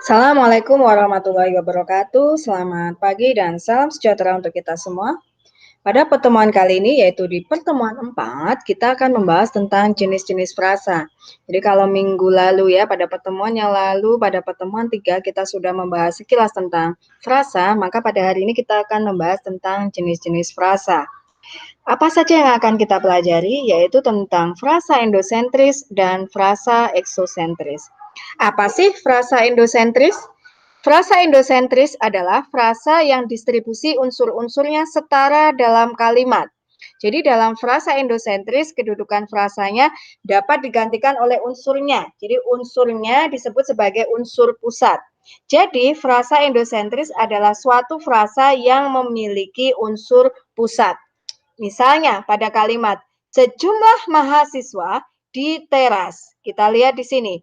Assalamualaikum warahmatullahi wabarakatuh. Selamat pagi dan salam sejahtera untuk kita semua. Pada pertemuan kali ini, yaitu di pertemuan 4, kita akan membahas tentang jenis-jenis frasa. Jadi kalau minggu lalu ya, pada pertemuan yang lalu, pada pertemuan 3, kita sudah membahas sekilas tentang frasa, maka pada hari ini kita akan membahas tentang jenis-jenis frasa. Apa saja yang akan kita pelajari, yaitu tentang frasa endosentris dan frasa eksosentris. Apa sih frasa endosentris? Frasa endosentris adalah frasa yang distribusi unsur-unsurnya setara dalam kalimat. Jadi dalam frasa endosentris, kedudukan frasanya dapat digantikan oleh unsurnya. Jadi unsurnya disebut sebagai unsur pusat. Jadi frasa endosentris adalah suatu frasa yang memiliki unsur pusat. Misalnya pada kalimat sejumlah mahasiswa di teras. Kita lihat di sini.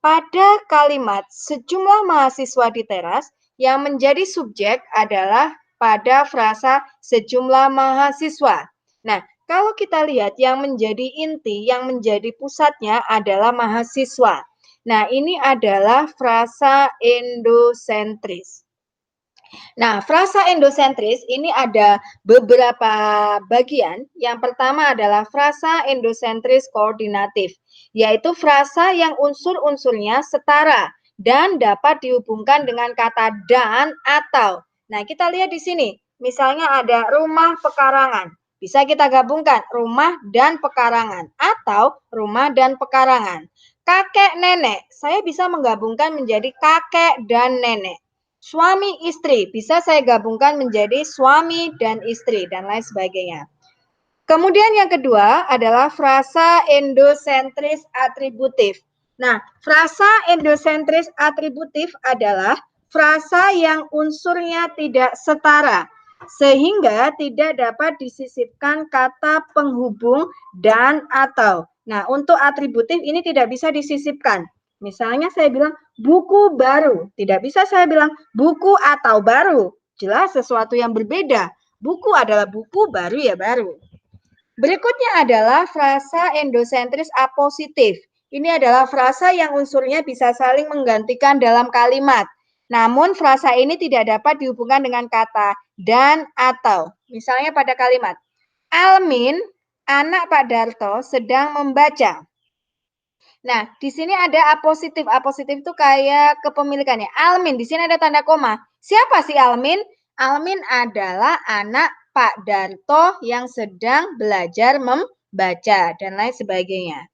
Pada kalimat sejumlah mahasiswa di teras, yang menjadi subjek adalah pada frasa sejumlah mahasiswa. Nah, kalau kita lihat yang menjadi inti, yang menjadi pusatnya adalah mahasiswa. Nah, ini adalah frasa endosentris. Nah, frasa endosentris ini ada beberapa bagian. Yang pertama adalah frasa endosentris koordinatif, yaitu frasa yang unsur-unsurnya setara dan dapat dihubungkan dengan kata dan atau. Nah, kita lihat di sini. Misalnya ada rumah pekarangan. Bisa kita gabungkan rumah dan pekarangan atau rumah dan pekarangan. Kakek nenek, saya bisa menggabungkan menjadi kakek dan nenek. Suami istri bisa saya gabungkan menjadi suami dan istri dan lain sebagainya. Kemudian yang kedua adalah frasa endosentris atributif. Nah, frasa endosentris atributif adalah frasa yang unsurnya tidak setara sehingga tidak dapat disisipkan kata penghubung dan atau. Nah, untuk atributif ini tidak bisa disisipkan. Misalnya saya bilang buku baru, tidak bisa saya bilang buku atau baru. Jelas sesuatu yang berbeda. Buku adalah buku, baru ya baru. Berikutnya adalah frasa endosentris apositif. Ini adalah frasa yang unsurnya bisa saling menggantikan dalam kalimat. Namun frasa ini tidak dapat dihubungkan dengan kata dan atau. Misalnya pada kalimat, Almin, anak Pak Darto, sedang membaca. Nah, di sini ada apositif. Apositif itu kayak kepemilikannya. Almin, di sini ada tanda koma. Siapa sih Almin? Almin adalah anak Pak Darto yang sedang belajar membaca dan lain sebagainya.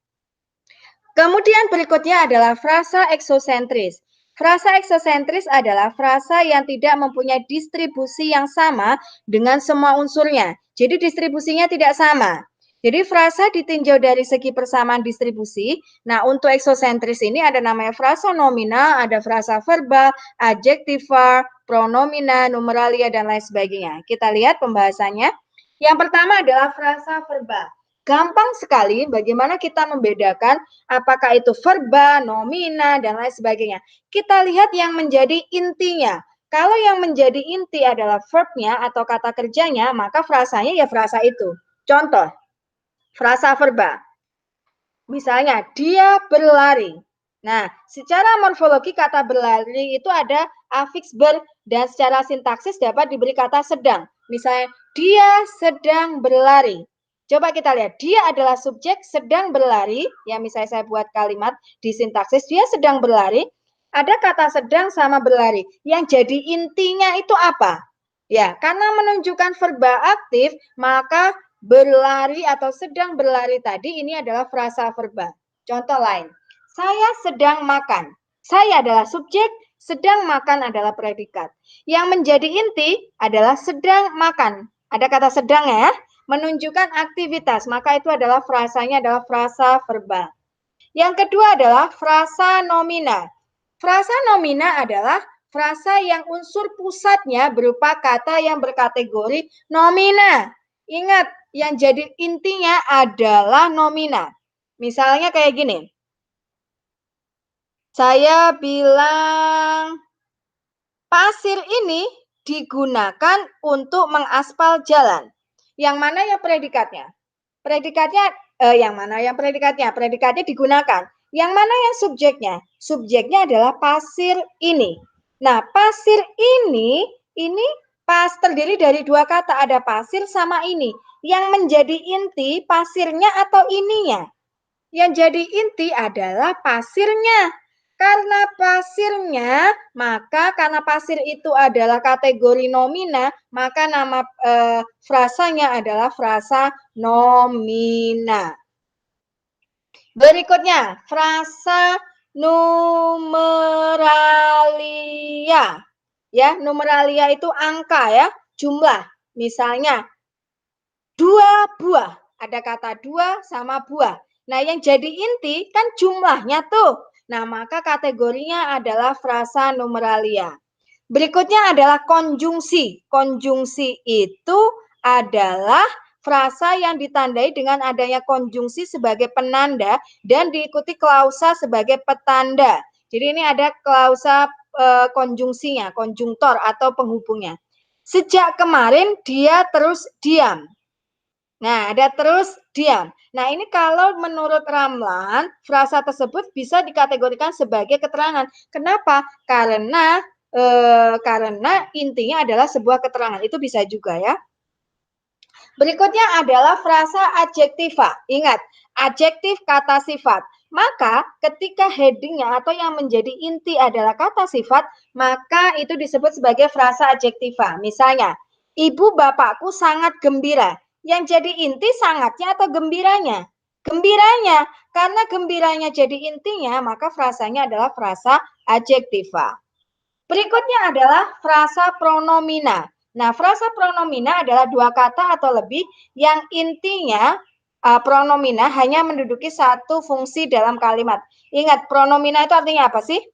Kemudian berikutnya adalah frasa eksosentris. Frasa eksosentris adalah frasa yang tidak mempunyai distribusi yang sama dengan semua unsurnya. Jadi distribusinya tidak sama. Jadi frasa ditinjau dari segi persamaan distribusi. Nah, untuk eksosentris ini ada namanya frasa nominal, ada frasa verbal, adjektivar, pronomina, numeralia, dan lain sebagainya. Kita lihat pembahasannya. Yang pertama adalah frasa verbal. Gampang sekali bagaimana kita membedakan apakah itu verba, nomina, dan lain sebagainya. Kita lihat yang menjadi intinya. Kalau yang menjadi inti adalah verbnya atau kata kerjanya, maka frasanya ya frasa itu. Contoh, frasa verba. Misalnya, dia berlari. Nah, secara morfologi kata berlari itu ada afiks ber dan secara sintaksis dapat diberi kata sedang. Misalnya, dia sedang berlari. Coba kita lihat, dia adalah subjek sedang berlari. Ya, misalnya saya buat kalimat di sintaksis, dia sedang berlari. Ada kata sedang sama berlari. Yang jadi intinya itu apa? Ya, karena menunjukkan verba aktif, maka berlari atau sedang berlari tadi ini adalah frasa verba. Contoh lain, saya sedang makan. Saya adalah subjek, sedang makan adalah predikat. Yang menjadi inti adalah sedang makan. Ada kata sedang ya, menunjukkan aktivitas, maka itu adalah frasanya adalah frasa verba. Yang kedua adalah frasa nomina. Frasa nomina adalah frasa yang unsur pusatnya berupa kata yang berkategori nomina. Ingat, yang jadi intinya adalah nomina. Misalnya kayak gini. Saya bilang pasir ini digunakan untuk mengaspal jalan. Yang mana yang predikatnya? Predikatnya yang mana yang predikatnya? Predikatnya digunakan. Yang mana yang subjeknya? subjeknya adalah pasir ini. Nah, pasir ini terdiri dari dua kata, ada pasir sama ini. Yang menjadi inti pasirnya atau ininya? Yang jadi inti adalah pasirnya. Karena pasirnya, maka karena pasir itu adalah kategori nomina, maka nama frasanya adalah frasa nomina. Berikutnya, frasa numeralia. Ya, numeralia itu angka ya, jumlah. Misalnya, 2 buah. Ada kata 2 sama buah. Nah, yang jadi inti kan jumlahnya tuh. Nah, maka kategorinya adalah frasa numeralia. Berikutnya adalah konjungsi. Konjungsi itu adalah frasa yang ditandai dengan adanya konjungsi sebagai penanda dan diikuti klausa sebagai petanda. Jadi ini ada klausa konjungsinya, konjungtor atau penghubungnya. Sejak kemarin dia terus diam. Nah, ada terus diam. Nah, ini kalau menurut Ramlan, frasa tersebut bisa dikategorikan sebagai keterangan. Kenapa? Karena intinya adalah sebuah keterangan. Itu bisa juga ya. Berikutnya adalah frasa adjektiva. Ingat, adjektif kata sifat. Maka ketika headingnya atau yang menjadi inti adalah kata sifat, maka itu disebut sebagai frasa adjektiva. Misalnya, ibu bapakku sangat gembira. Yang jadi inti sangatnya atau gembiranya? Gembiranya. Karena gembiranya jadi intinya, maka frasanya adalah frasa adjektiva. Berikutnya adalah frasa pronomina. Nah, frasa pronomina adalah dua kata atau lebih yang intinya pronomina hanya menduduki satu fungsi dalam kalimat. Ingat, pronomina itu artinya apa sih?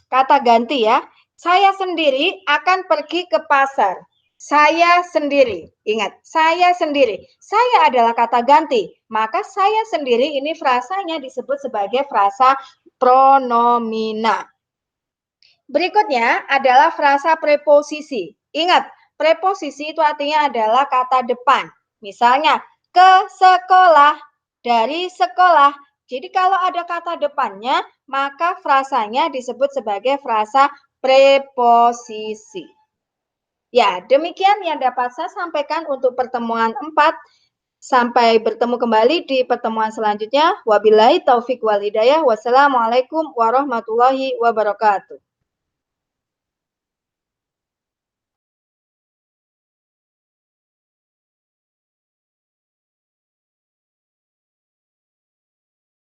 Kata ganti ya. Saya sendiri akan pergi ke pasar. Saya sendiri. Ingat, saya sendiri. Saya adalah kata ganti. Maka saya sendiri ini frasanya disebut sebagai frasa pronomina. Berikutnya adalah frasa preposisi. Ingat, preposisi itu artinya adalah kata depan. Misalnya, ke sekolah, dari sekolah. Jadi kalau ada kata depannya, maka frasanya disebut sebagai frasa preposisi. Ya, demikian yang dapat saya sampaikan untuk pertemuan 4. Sampai bertemu kembali di pertemuan selanjutnya. Wabillahi taufik wal hidayah. Wassalamualaikum warahmatullahi wabarakatuh.